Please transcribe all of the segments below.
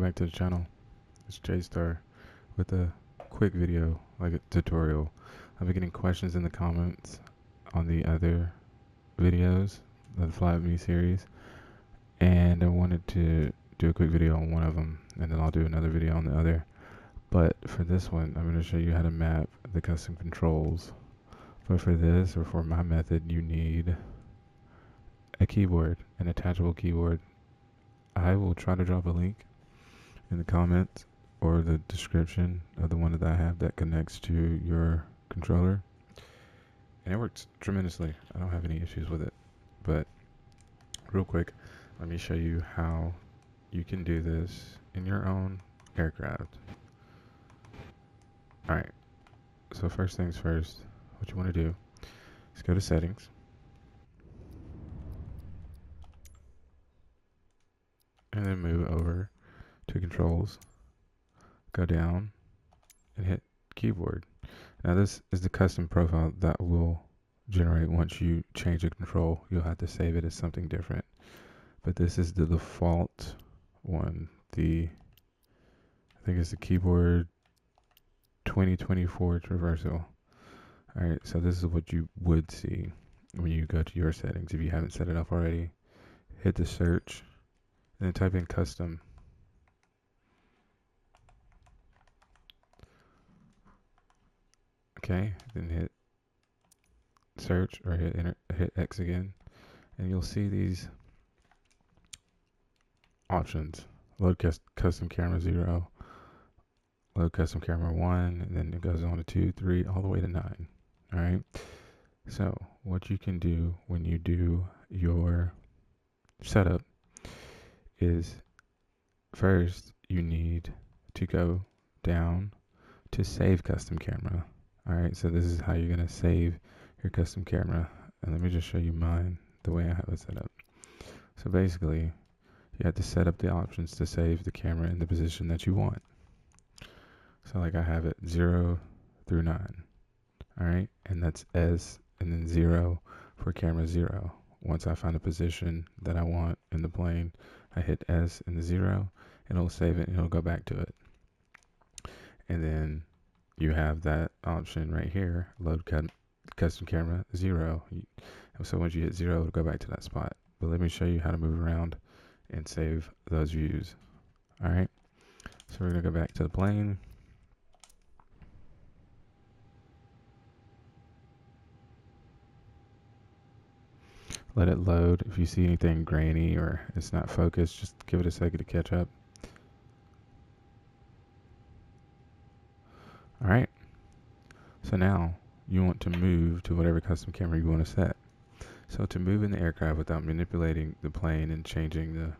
welcome back to the channel. It's J-Star with a quick video, like a tutorial. I've been getting questions in the comments on the other videos, the Fly With Me series, and I wanted to do a quick video on one of them, and then I'll do another video on the other. But for this one, I'm going to show you how to map the custom controls. But for this, or for my method, you need a keyboard, an attachable keyboard. I will try to drop a link in the comments or the description of the one that I have that connects to your controller. And it works tremendously. I don't have any issues with it. But real quick, let me show you how you can do this in your own aircraft. Alright, so first things first, what you want to do is go to settings. And then move over to controls, go down and hit keyboard. Now this is the custom profile that will generate once you change a control. You'll have to save it as something different. But this is the default one. I think it's the keyboard 2024 traversal. Alright, so this is what you would see when you go to your settings. If you haven't set it up already, hit the search and then type in custom. Okay, then hit search or hit X again, and you'll see these options: load custom camera 0, load custom camera 1, and then it goes on to 2, 3, all the way to 9. All right. So what you can do when you do your setup is first you need to go down to save custom camera. Alright, so this is how you're going to save your custom camera. And let me just show you mine, the way I have it set up. So basically, you have to set up the options to save the camera in the position that you want. So like I have it 0 through 9. Alright, and that's S and then 0 for camera 0. Once I find a position that I want in the plane, I hit S and the 0, and it'll save it and it'll go back to it. And then you have that option right here, load custom camera 0. So once you hit 0, it'll go back to that spot. But let me show you how to move around and save those views. All right, so we're gonna go back to the plane. Let it load. If you see anything grainy or it's not focused, just give it a second to catch up. All right, so now you want to move to whatever custom camera you want to set. So to move in the aircraft without manipulating the plane and changing the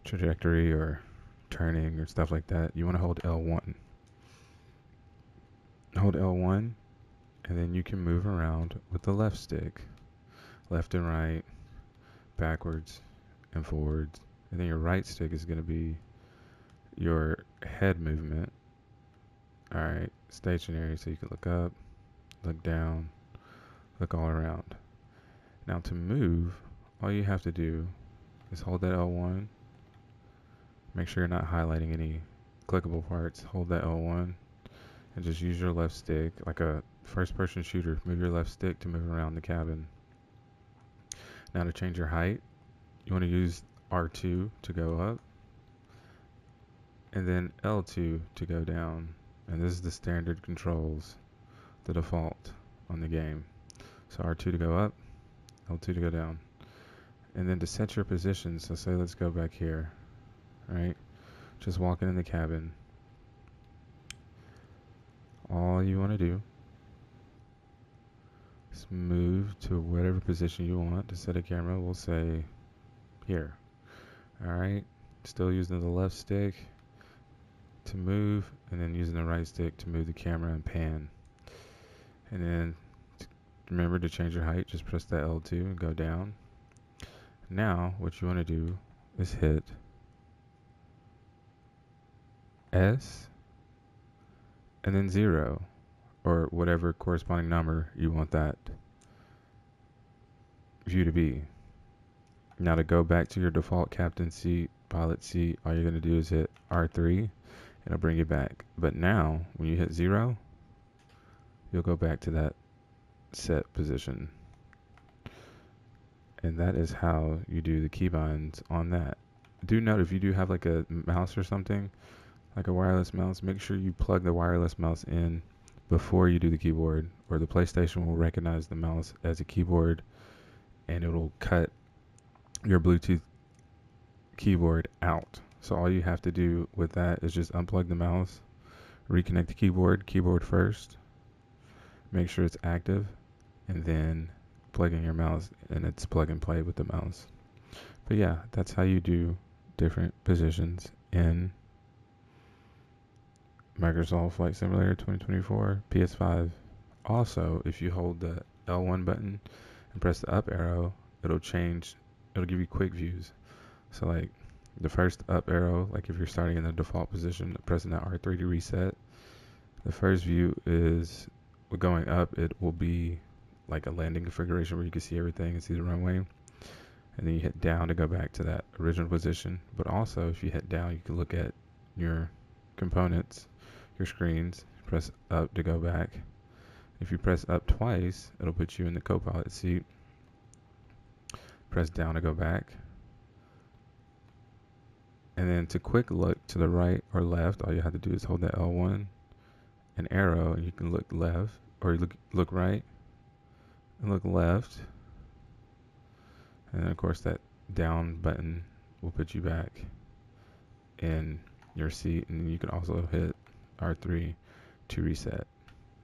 trajectory or turning or stuff like that, you want to hold L1. Hold L1, and then you can move around with the left stick, left and right, backwards and forwards. And then your right stick is going to be your head movement. All right, stationary, so you can look up, look down, look all around. Now to move, all you have to do is hold that L1. Make sure you're not highlighting any clickable parts. Hold that L1 and just use your left stick like a first-person shooter. Move your left stick to move around the cabin. Now to change your height, you want to use R2 to go up and then L2 to go down. And this is the standard controls, the default on the game. So R2 to go up, L2 to go down. And then to set your position, so say let's go back here, right? Just walking in the cabin. All you want to do is move to whatever position you want to set a camera. We'll say here. All right, still using the left stick to move, and then using the right stick to move the camera and pan. And then remember to change your height, just press that L2 and go down. Now what you want to do is hit S and then 0 or whatever corresponding number you want that view to be. Now to go back to your default captain seat pilot seat, all you're going to do is hit R3. It'll bring you back. But now, when you hit 0, you'll go back to that set position. And that is how you do the keybinds on that. Do note, if you do have like a mouse or something, like a wireless mouse, make sure you plug the wireless mouse in before you do the keyboard, or the PlayStation will recognize the mouse as a keyboard and it'll cut your Bluetooth keyboard out. So all you have to do with that is just unplug the mouse, reconnect the keyboard first, make sure it's active, and then plug in your mouse, and it's plug and play with the mouse. But yeah, that's how you do different positions in Microsoft Flight Simulator 2024 PS5. Also, if you hold the L1 button and press the up arrow, it'll give you quick views. So like the first up arrow, like if you're starting in the default position, pressing that R3 to reset, the first view is going up, it will be like a landing configuration where you can see everything and see the runway. And then you hit down to go back to that original position. But also, if you hit down, you can look at your components, your screens, press up to go back. If you press up twice, it'll put you in the co-pilot seat. Press down to go back. And then to quick look to the right or left, all you have to do is hold that L1 and arrow, and you can look left, or look right and look left. And then of course that down button will put you back in your seat, and you can also hit R3 to reset.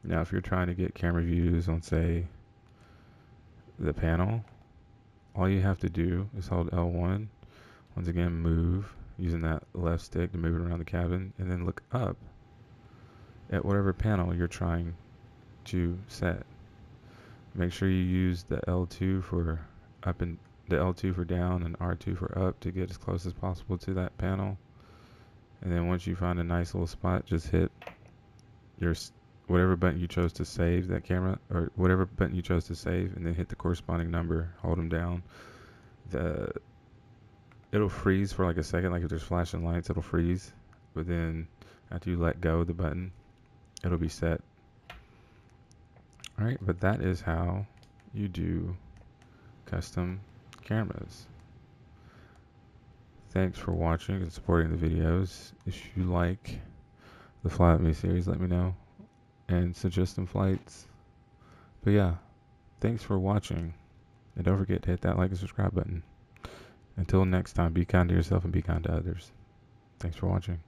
Now if you're trying to get camera views on, say, the panel, all you have to do is hold L1, once again move using that left stick to move it around the cabin, and then look up at whatever panel you're trying to set. Make sure you use the L2 for up and the L2 for down and R2 for up to get as close as possible to that panel. And then once you find a nice little spot, just hit your whatever button you chose to save that camera, or whatever button you chose to save, and then hit the corresponding number, hold them down. It'll freeze for like a second, like if there's flashing lights, it'll freeze. But then after you let go of the button, it'll be set. Alright, but that is how you do custom cameras. Thanks for watching and supporting the videos. If you like the Fly With Me series, let me know and suggest some flights. But yeah, thanks for watching, and don't forget to hit that like and subscribe button. Until next time, be kind to yourself and be kind to others. Thanks for watching.